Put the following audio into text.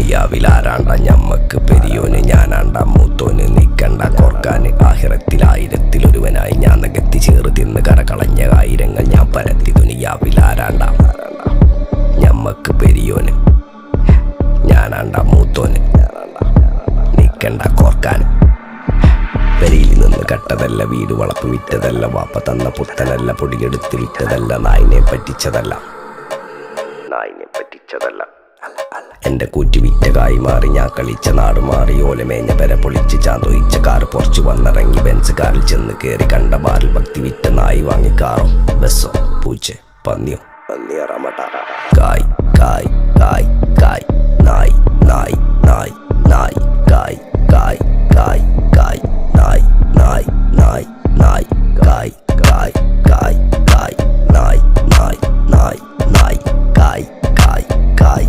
ദുനിയാവിലാരാണ്ട ഞമ്മക്ക് പെരിയോന് ഞാനാണ്ട മൂത്തോന് നിക്കണ്ട കോർക്കാന് ആഹിറത്തിലായിരത്തിലൊരുവനായി ഞാൻ നകത്തി ചേറ് തിന്ന് കരകളഞ്ഞ ആയിരങ്ങൾ ഞാൻ പരത്തി ദുനിയാവിലാരാണ്ട ഞമ്മക്ക് പെരിയോന് ഞാനാണ്ട മൂത്തോന് നിക്കണ്ട കോർക്കാന് പെരിയിൽ നിന്ന് കട്ടതല്ല വീട് വളപ്പ് വിറ്റതല്ല വാപ്പ തന്ന പുത്തനല്ല പൊടിയെടുത്ത് വിറ്റതല്ല നായിനെ പറ്റിച്ചതല്ല എന്റെ കൂറ്റി വിറ്റ കായി മാറി ഞാൻ കളിച്ച നാട് മാറി ഓലമേഞ്ഞ പെര പൊളിച്ച് ചാന്തൊയിച്ച കാറ് പൊറച്ചു വന്നിറങ്ങി ബെൻസ് കാറിൽ ചെന്ന് കയറി കണ്ട ബാറിൽ ഭക്തി വിറ്റ നായി വാങ്ങി കാറോ ബസ്സോ പൂച്ച പന്നിയോ കായ് കായ് കായ്